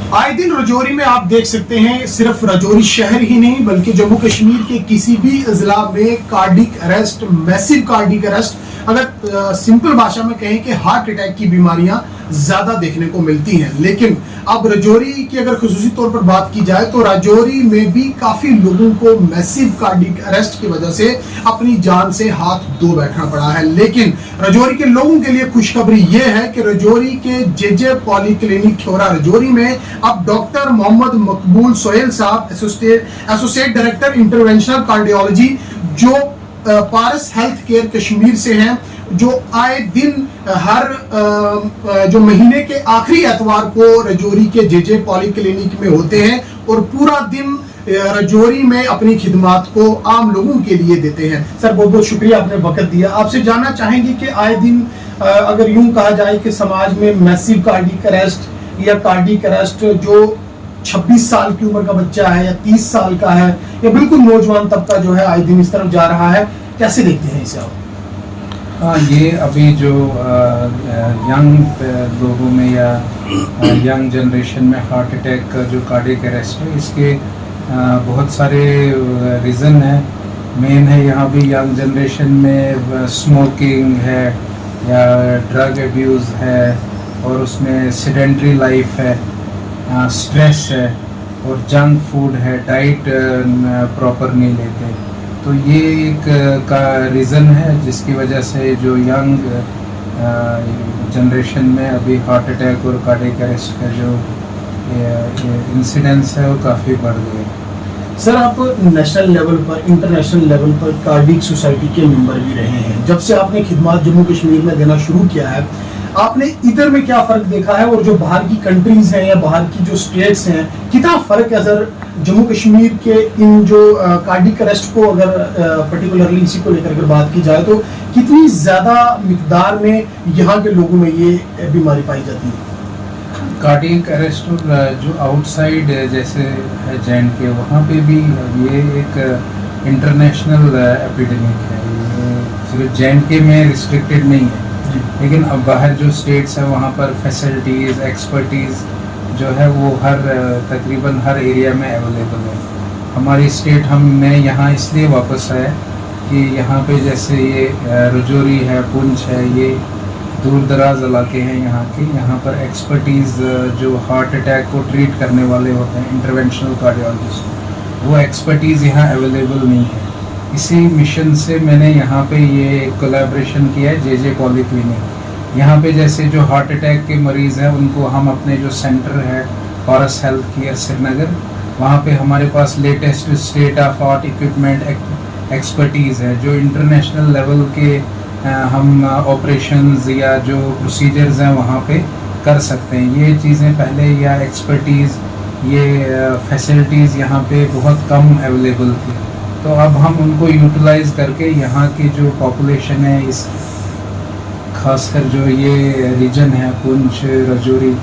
आए दिन रजौरी में आप देख सकते हैं, सिर्फ रजौरी शहर ही नहीं बल्कि जम्मू कश्मीर के किसी भी अजला में cardiac arrest, massive cardiac arrest, अगर सिंपल भाषा में कहें कि हार्ट अटैक की बीमारियां ज्यादा देखने को मिलती हैं। लेकिन अब रजौरी की अगर खुसूसी तौर पर बात की जाए तो रजौरी में भी काफी लोगों को मैसिव कार्डिक अरेस्ट की वजह से अपनी जान से हाथ धो बैठना पड़ा है। लेकिन रजौरी के लोगों के लिए खुशखबरी यह है कि रजौरी के जेजे पॉलीक्लिनिक ठोरा रजौरी में अब डॉक्टर मोहम्मद मकबूल सोहेल साहब, एसोसिएट डायरेक्टर इंटरवेंशनल कार्डियोलॉजी, जो पारस हेल्थ केयर कश्मीर से हैं, जो आए दिन हर जो महीने के आखिरी एतवार को रजौरी के जेजे पॉलीक्लिनिक में होते हैं और पूरा दिन रजौरी में अपनी खिदमात को आम लोगों के लिए देते हैं। सर, बहुत बहुत शुक्रिया, आपने वक्त दिया। आपसे जानना चाहेंगे कि आए दिन अगर यूं कहा जाए कि समाज में मैसिव कार्डिक अरेस्ट या कार्डिक अरेस्ट जो 26 साल की उम्र का बच्चा है या 30 साल का है या बिल्कुल नौजवान तबका जो है आए दिन इस तरफ जा रहा है, कैसे देखते हैं इसे आप? ये अभी जो यंग लोगों में या यंग जनरेशन में हार्ट अटैक का जो कार्डियक अरेस्ट है, इसके बहुत सारे रीज़न हैं। मेन है यहाँ भी यंग जनरेशन में स्मोकिंग है या ड्रग एब्यूज़ है और उसमें सेडेंट्री लाइफ है, स्ट्रेस है और जंक फूड है, डाइट प्रॉपर नहीं लेते। तो ये एक का रीज़न है जिसकी वजह से जो यंग जनरेशन में अभी हार्ट अटैक और कार्डियक अरेस्ट का जो इंसिडेंस है वो काफ़ी बढ़ गए। सर, आप नेशनल लेवल पर, इंटरनेशनल लेवल पर कार्डिक सोसाइटी के मेंबर भी रहे हैं। जब से आपने खिदमत जम्मू कश्मीर में देना शुरू किया है, आपने इधर में क्या फ़र्क देखा है और जो बाहर की कंट्रीज़ हैं या बाहर की जो स्टेट्स हैं, कितना फ़र्क है सर जम्मू कश्मीर के इन जो कार्डिक अरेस्ट को, अगर पर्टिकुलरली इसी को लेकर बात की जाए तो कितनी ज़्यादा मिकदार में यहाँ के लोगों में ये बीमारी पाई जाती है? कार्डियक अरेस्ट जो आउटसाइड जैसे है जे.एंड.के, वहाँ पे भी ये एक इंटरनेशनल एपिडेमिक है। ये सिर्फ जे.एंड.के में रिस्ट्रिक्टेड नहीं है, लेकिन अब बाहर जो स्टेट्स हैं वहाँ पर फैसिलिटीज़, एक्सपर्टीज़ जो है वो तकरीबन हर एरिया में अवेलेबल है। हमारी स्टेट मैं यहाँ इसलिए वापस आया कि यहाँ पे जैसे ये रजौरी है, पुंछ है, ये दूर दराज इलाके हैं यहाँ के। यहाँ पर एक्सपर्टीज़ जो हार्ट अटैक को ट्रीट करने वाले होते हैं, इंटरवेंशनल कार्डियोलॉजिस्ट, वो एक्सपर्टीज़ यहाँ अवेलेबल नहीं है। इसी मिशन से मैंने यहाँ पे ये कोलैबोरेशन किया है जेजे पॉलीक्लिनिक। यहाँ पे जैसे जो हार्ट अटैक के मरीज़ हैं उनको हम अपने जो सेंटर है पारस हेल्थ केयर श्रीनगर, वहाँ पे हमारे पास latest state of art equipment, expertise है जो इंटरनेशनल लेवल के हम ऑपरेशंस या जो प्रोसीजर्स हैं वहाँ पे कर सकते हैं। ये चीज़ें पहले या एक्सपर्टीज़, ये फैसिलिटीज़ यहाँ पे बहुत कम अवेलेबल थी, तो अब हम उनको यूटिलाइज़ करके यहाँ की जो पॉपुलेशन है, इस खासकर जो ये रीजन है पुंछ रजौरी,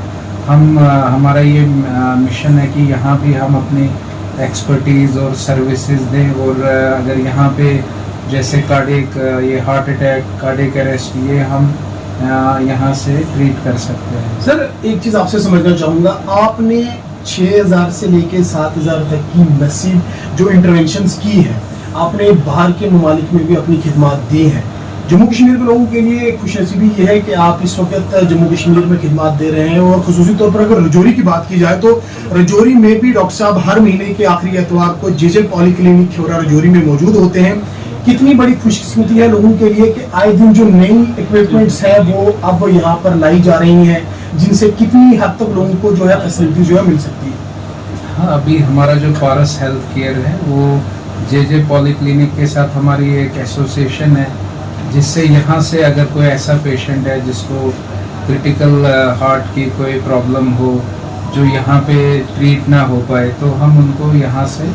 हमारा ये मिशन है कि यहाँ भी हम अपनी एक्सपर्टीज़ और सर्विसेज दें। और अगर यहाँ पे जैसे कार्डियक, ये हार्ट अटैक, कार्डियक अरेस्ट, ये हम यहाँ से ट्रीट कर सकते हैं। सर, एक चीज़ आपसे समझना चाहूँगा, आपने 6000 से लेके 7000 तक की मैसिव जो इंटरवेंशंस की है, आपने बाहर के ममालिक में भी अपनी खिदमत दी हैं। जम्मू कश्मीर के लोगों के लिए खुशनसीबी ये है कि आप इस वक्त जम्मू कश्मीर में खिदमत दे रहे हैं। और खुसूसी तौर पर अगर रजौरी की बात की जाए तो रजौरी में भी डॉक्टर साहब हर महीने के आखिरी एतवार को जेजे पॉलीक्लिनिक ठोरा रजौरी में मौजूद होते हैं। कितनी बड़ी खुशकिस्मती है लोगों के लिए कि आए दिन जो नई इक्विपमेंट्स है वो अब यहाँ पर लाई जा रही हैं, जिनसे कितनी हद तक लोगों को जो है फैसिलिटी जो है मिल सकती है। हाँ, अभी हमारा जो पारस हेल्थ केयर है वो जेजे पॉलीक्लिनिक के साथ हमारी एक एसोसिएशन है, जिससे यहाँ से अगर कोई ऐसा पेशेंट है जिसको क्रिटिकल हार्ट की कोई प्रॉब्लम हो जो यहाँ पे ट्रीट ना हो पाए, तो हम उनको यहाँ से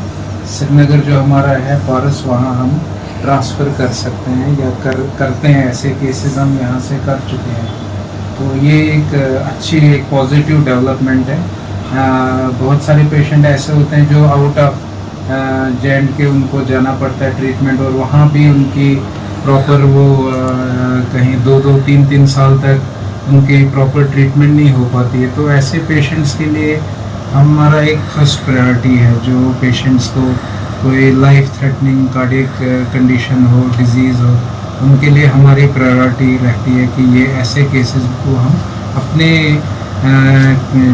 श्रीनगर जो हमारा है पारस, वहाँ हम ट्रांसफ़र कर सकते हैं या करते हैं। ऐसे केसेस हम यहाँ से कर चुके हैं। तो ये एक अच्छी, एक पॉजिटिव डेवलपमेंट है। बहुत सारे पेशेंट ऐसे होते हैं जो आउट ऑफ जे.एंड.के उनको जाना पड़ता है ट्रीटमेंट, और वहाँ भी उनकी प्रॉपर वो कहीं 2-2, 3-3 साल तक उनकी प्रॉपर ट्रीटमेंट नहीं हो पाती है। तो ऐसे पेशेंट्स के लिए हमारा एक फर्स्ट प्रायोरिटी है जो पेशेंट्स को कोई लाइफ थ्रेटनिंग कार्डियक कंडीशन हो, डिजीज़ हो, उनके लिए हमारी प्रायोरिटी रहती है कि ये ऐसे केसेस को हम अपने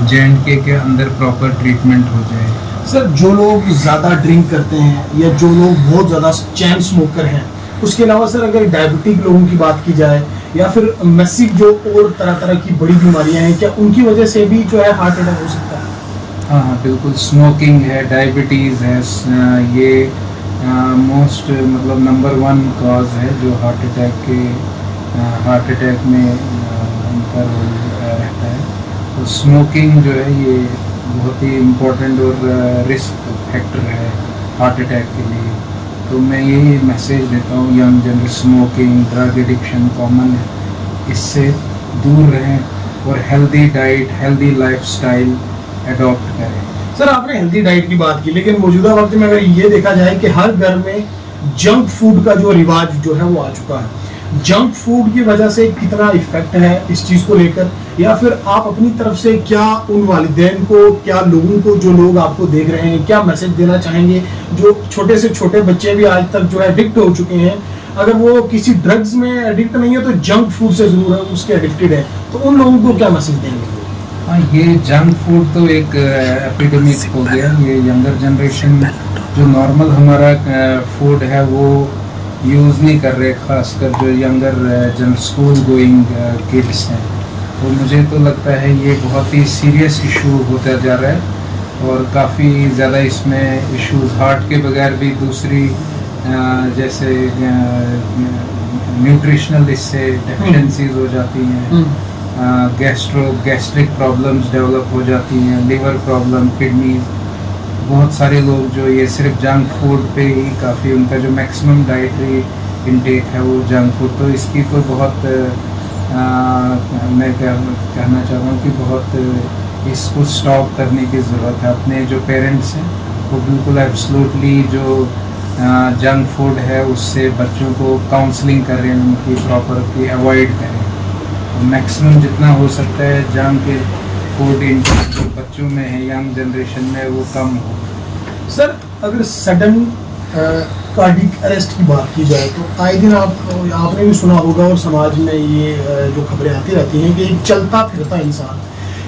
J&K के अंदर प्रॉपर ट्रीटमेंट हो जाए। सर, जो लोग ज़्यादा ड्रिंक करते हैं या जो लोग बहुत ज़्यादा चैन स्मोकर हैं, उसके अलावा सर अगर डायबिटिक लोगों की बात की जाए या फिर मैसिव जो और तरह तरह की बड़ी बीमारियां हैं, क्या उनकी वजह से भी जो है हार्ट अटैक हो सकता है? हाँ हाँ बिल्कुल, स्मोकिंग है, डायबिटीज़ है, ये मोस्ट मतलब नंबर 1 कॉज है जो हार्ट अटैक में उनका रोल रहता है। तो स्मोकिंग जो है ये बहुत ही इम्पोर्टेंट और रिस्क फैक्टर है हार्ट अटैक के लिए। तो मैं यही मैसेज देता हूँ young generation, smoking, drug addiction common है, इससे दूर रहें और healthy diet, healthy lifestyle adopt करें। सर, आपने हेल्दी डाइट की बात की, लेकिन मौजूदा वक्त में अगर ये देखा जाए कि हर घर में जंक फूड का जो रिवाज जो है वो आ चुका है, जंक फूड की वजह से कितना इफेक्ट है इस चीज़ को लेकर, या फिर आप अपनी तरफ से क्या उन वालिदैन को, क्या लोगों को, जो लोग आपको देख रहे हैं, क्या मैसेज देना चाहेंगे जो छोटे से छोटे बच्चे भी आज तक जो है एडिक्ट हो चुके हैं? अगर वो किसी ड्रग्स में एडिक्ट नहीं है तो जंक फूड से जरूर है उसके एडिक्टेड है, तो उन लोगों को क्या मैसेज देंगे? हाँ, ये जंक फूड तो एक एपिडेमिक हो गया। ये यंगर जनरेशन जो नॉर्मल हमारा फूड है वो यूज़ नहीं कर रहे, खासकर जो यंगर स्कूल गोइंग किड्स हैं। तो मुझे तो लगता है ये बहुत ही सीरियस इशू होता जा रहा है और काफ़ी ज़्यादा इसमें इश्यूज, हार्ट के बगैर भी दूसरी जैसे न्यूट्रिशनल इससे डेफिशिएंसीज हो जाती हैं, गैस्ट्रिक प्रॉब्लम्स डेवलप हो जाती हैं, लिवर प्रॉब्लम, किडनीज। बहुत सारे लोग जो ये सिर्फ जंक फूड पे ही काफ़ी उनका जो मैक्सिमम डाइटरी इनटेक है वो जंक फूड, तो इसकी तो बहुत मैं कहना चाहता हूँ कि बहुत इसको स्टॉप करने की ज़रूरत है। अपने जो पेरेंट्स हैं वो बिल्कुल एब्सोल्युटली जो जंक फूड है उससे बच्चों को काउंसलिंग करें, उनकी प्रॉपर की अवॉइड करें, मैक्सिमम जितना हो सकता है जंक फूड इंटेक जो बच्चों में है, यंग जनरेशन में, वो कम हो। सर, अगर सडन कार्डिक अरेस्ट की बात की जाए तो आए दिन आपने भी सुना होगा और समाज में ये जो खबरें आती रहती हैं कि एक चलता फिरता इंसान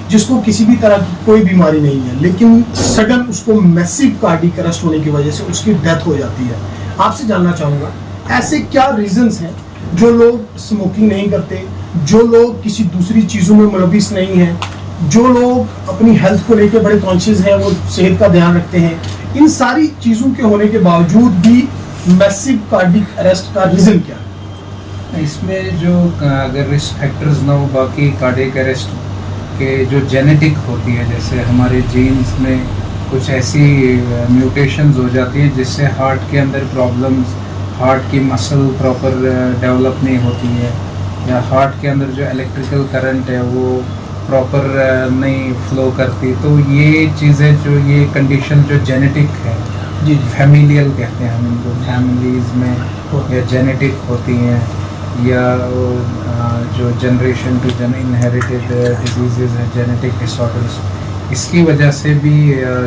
जिसको किसी भी तरह की कोई बीमारी नहीं है, लेकिन सडन उसको मैसिव कार्डिक अरेस्ट होने की वजह से उसकी डेथ हो जाती है। आपसे जानना चाहूँगा, ऐसे क्या रीजंस हैं जो लोग स्मोकिंग नहीं करते, जो लोग किसी दूसरी चीज़ों में मुलविस नहीं हैं, जो लोग अपनी हेल्थ को लेकर बड़े कॉन्शियस हैं, वो सेहत का ध्यान रखते हैं, इन सारी चीज़ों के होने के बावजूद भी मैसिव कार्डिक अरेस्ट का रीज़न क्या है? इसमें जो अगर रिस्क फैक्टर्स ना हो, बाकी कार्डियक अरेस्ट के जो जेनेटिक होती है, जैसे हमारे जीन्स में कुछ ऐसी म्यूटेशंस हो जाती हैं जिससे हार्ट के अंदर प्रॉब्लम्स, हार्ट की मसल प्रॉपर डेवलप नहीं होती है, या हार्ट के अंदर जो इलेक्ट्रिकल करंट है वो प्रॉपर नहीं फ्लो करती, तो ये चीज़ें जो ये कंडीशन जो जेनेटिक है, जी फैमिलियल कहते हैं हम इनको, फैमिलीज़ में या जेनेटिक होती हैं, या जो जनरेशन टू जन इनहेरिटेड डिजीज़ हैं, जेनेटिक डिसऑर्डर्स, इसकी वजह से भी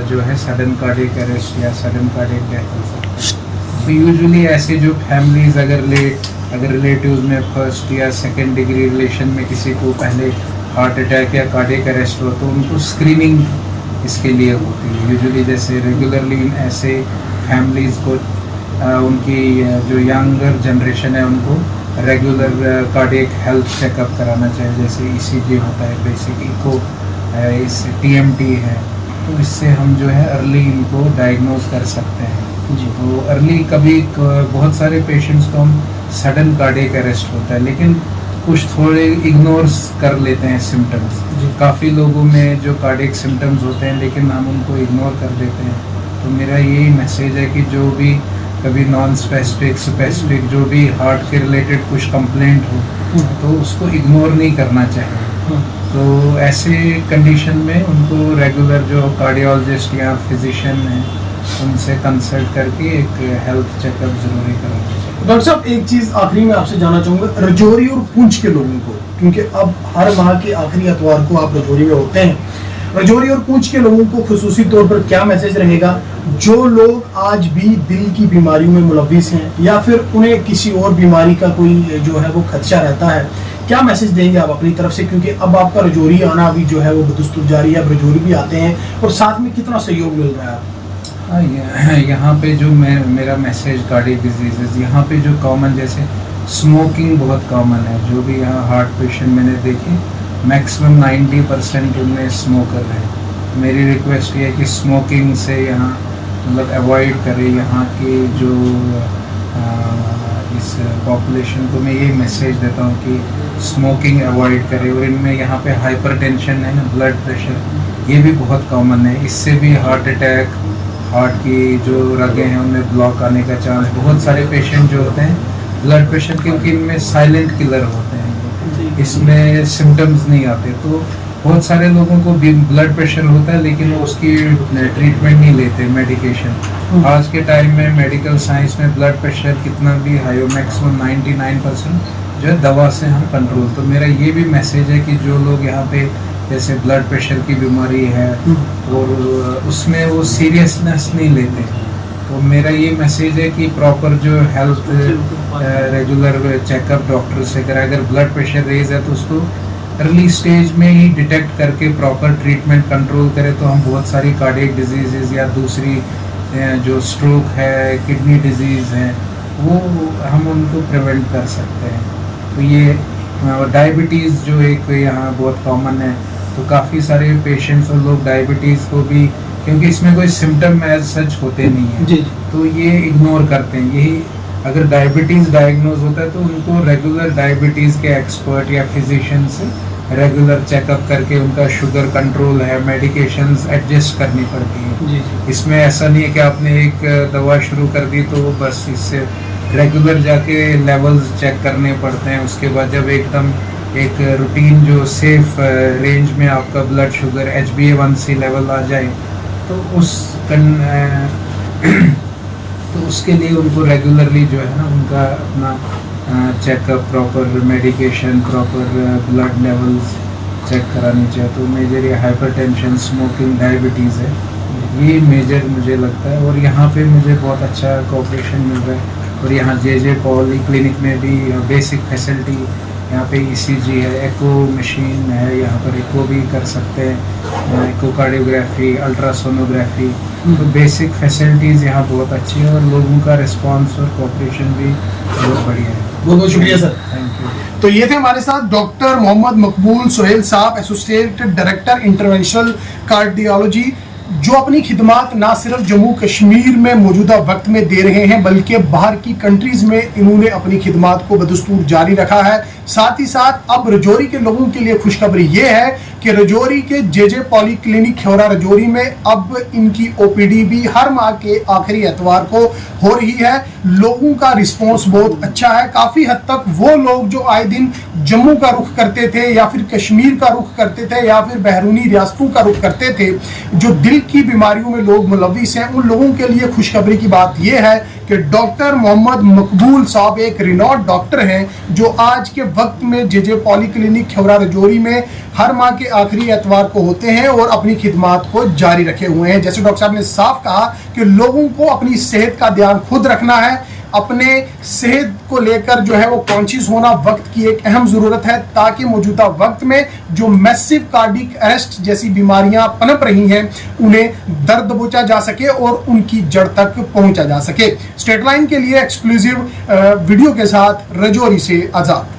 जो है सडन कार्डियक अरेस्ट या सडन कार्डियक डेथ हो सकता है। तो यूजुअली ऐसे जो फैमिलीज़ अगर रिलेटिव्स में फर्स्ट या सेकेंड डिग्री रिलेशन में किसी को पहले हार्ट अटैक या कार्डियक अरेस्ट हो तो उनको स्क्रीनिंग इसके लिए होती है। यूजुअली जैसे रेगुलरली ऐसे फैमिलीज़ को उनकी जो यंगर जनरेशन है उनको रेगुलर कार्डियक हेल्थ चेकअप कराना चाहिए, जैसे ECG होता है, बेसिक इको है, इससे TMT है, तो इससे हम जो है अर्ली इनको डायग्नोज कर सकते हैं जी। तो अर्ली कभी बहुत सारे पेशेंट्स को हम सडन कार्डियक अरेस्ट होता है लेकिन कुछ थोड़े इग्नोर्स कर लेते हैं सिम्टम्स, काफ़ी लोगों में जो कार्डियक सिम्टम्स होते हैं लेकिन हम उनको इग्नोर कर देते हैं। तो मेरा यही मैसेज है कि जो भी कभी नॉन स्पेसिफिक स्पेसिफिक जो भी हार्ट के रिलेटेड कुछ कंप्लेंट हो तो उसको इग्नोर नहीं करना चाहिए। तो ऐसे कंडीशन में उनको रेगुलर जो कार्डियोलॉजिस्ट या फिजिशियन हैं उनसे कंसल्ट करके एक हेल्थ चेकअप ज़रूरी कराना चाहिए। डॉक्टर साहब, एक चीज़ आखिरी में आपसे जानना चाहूँगा, रजौरी और पुंछ के लोगों को, क्योंकि अब हर माह के आखिरी इतवार को आप रजौरी में होते हैं, रजौरी और पूंछ के लोगों को खुसूसी तौर पर क्या मैसेज रहेगा जो लोग आज भी दिल की बीमारियों में मुलविस हैं या फिर उन्हें किसी और बीमारी का कोई जो है वो खदशा रहता है, क्या मैसेज देंगे आप अपनी तरफ से? क्योंकि अब आपका रजौरी आना अभी जो है वो बदस्तूर जारी है, अब रजौरी भी आते हैं और साथ में कितना सहयोग मिल रहा है आपको? यहाँ पे जो मेरा मैसेज कार्डियक डिजीजेज, यहाँ पे जो कॉमन जैसे स्मोकिंग बहुत कॉमन है, जो भी यहाँ हार्ट पेशेंट मैंने देखे मैक्सिमम 90% उनमें स्मोकर है। मेरी रिक्वेस्ट ये है कि स्मोकिंग से यहाँ मतलब अवॉइड करें। यहाँ की जो इस पॉपुलेशन को मैं ये मैसेज देता हूँ कि स्मोकिंग अवॉइड करें। और इनमें यहाँ पे हाइपरटेंशन है ना, ब्लड प्रेशर, ये भी बहुत कॉमन है। इससे भी हार्ट अटैक, हार्ट की जो रगें हैं उनमें ब्लॉक आने का चांस। बहुत सारे पेशेंट जो होते हैं ब्लड प्रेशर, क्योंकि इनमें साइलेंट किलर होते हैं, इसमें सिम्टम्स नहीं आते। तो बहुत सारे लोगों को ब्लड प्रेशर होता है लेकिन वो उसकी ट्रीटमेंट नहीं लेते, मेडिकेशन। आज के टाइम में मेडिकल साइंस में ब्लड प्रेशर कितना भी हाई हो, मैक्सिमम 99% जो है दवा से हम कंट्रोल। तो मेरा ये भी मैसेज है कि जो लोग यहाँ पे जैसे ब्लड प्रेशर की बीमारी है और उसमें वो सीरियसनेस नहीं लेते, तो मेरा ये मैसेज है कि प्रॉपर जो हेल्थ रेगुलर चेकअप डॉक्टर से करें। अगर ब्लड प्रेशर रेज है तो उसको अर्ली स्टेज में ही डिटेक्ट करके प्रॉपर ट्रीटमेंट कंट्रोल करें, तो हम बहुत सारी कार्डियक डिजीज़ या दूसरी जो स्ट्रोक है, किडनी डिजीज़ है, वो हम उनको प्रिवेंट कर सकते हैं। तो ये डायबिटीज़ जो एक यहाँ बहुत कॉमन है, तो काफ़ी सारे पेशेंट्स और लोग डायबिटीज़ को भी, क्योंकि इसमें कोई सिम्टम एज सच होते नहीं है जी। तो ये इग्नोर करते हैं। यही अगर डायबिटीज़ डायग्नोज होता है तो उनको रेगुलर डायबिटीज़ के एक्सपर्ट या फिजिशियन से रेगुलर चेकअप करके उनका शुगर कंट्रोल है, मेडिकेशंस एडजस्ट करनी पड़ती है। जी। इसमें ऐसा नहीं है कि आपने एक दवा शुरू कर दी तो बस इससे रेगुलर जाके लेवल्स चेक करने पड़ते हैं। उसके बाद जब एकदम एक रूटीन जो सेफ रेंज में आपका ब्लड शुगर HbA1c लेवल आ जाए तो तो उसके लिए उनको रेगुलरली जो है ना उनका अपना checkup, proper medication, proper blood levels check करानी चाहिए। तो मेजर ये हाइपरटेंशन, स्मोकिंग, डायबिटीज़ है, ये मेजर मुझे लगता है। और यहाँ पे मुझे बहुत अच्छा कोऑपरेशन मिल रहा है। और यहाँ जे पॉली क्लिनिक में भी बेसिक फैसिलिटी, यहाँ पे ECG है, एको मशीन है, यहाँ पर एको भी कर सकते हैं, एको कार्डियोग्राफी, अल्ट्रासोनोग्राफी। तो बेसिक फैसिलिटीज़ यहाँ बहुत अच्छी है और लोगों का रिस्पांस और कोऑपरेशन भी बहुत बढ़िया है। बहुत बहुत शुक्रिया सर, थैंक यू। तो ये थे हमारे साथ डॉक्टर मोहम्मद मकबूल सोहेल साहब, एसोसिएट डायरेक्टर इंटरवेंशनल कार्डियोलॉजी, जो अपनी खिदमात ना सिर्फ जम्मू कश्मीर में मौजूदा वक्त में दे रहे हैं बल्कि बाहर की कंट्रीज में इन्होंने अपनी खिदमात को बदस्तूर जारी रखा है। साथ ही साथ अब रजौरी के लोगों के लिए खुशखबरी ये है कि रजौरी के जे पॉली क्लिनिक ख्योरा रजौरी में अब इनकी OPD भी हर माह के आखिरी एतवार को हो रही है। लोगों का रिस्पॉन्स बहुत अच्छा है। काफ़ी हद तक वो लोग जो आए दिन जम्मू का रुख करते थे या फिर कश्मीर का रुख करते थे या फिर बहरूनी रियासतों का रुख करते थे, जो दिल की बीमारियों में लोग मुलविस हैं, उन लोगों के लिए खुशखबरी की बात यह है कि डॉक्टर मोहम्मद मकबूल साहब एक रिनॉट डॉक्टर हैं जो आज के वक्त में जे पॉली क्लिनिक ख्योरा रजौरी में हर माह के आखिरी एतवार को होते हैं और अपनी खिदमात को जारी रखे हुए हैं। जैसे डॉक्टर साहब ने साफ कहा कि लोगों को अपनी सेहत का ध्यान खुद रखना है, अपने सेहत को लेकर जो है वो कॉन्शियस होना वक्त की एक अहम ज़रूरत है, ताकि मौजूदा वक्त में जो मैसिव कार्डिक अरेस्ट जैसी बीमारियां पनप रही हैं उन्हें दर्द दबोचा जा सके और उनकी जड़ तक पहुंचा जा सके। स्टेट लाइन के लिए एक्सक्लूसिव वीडियो के साथ रजौरी से आज़ाद।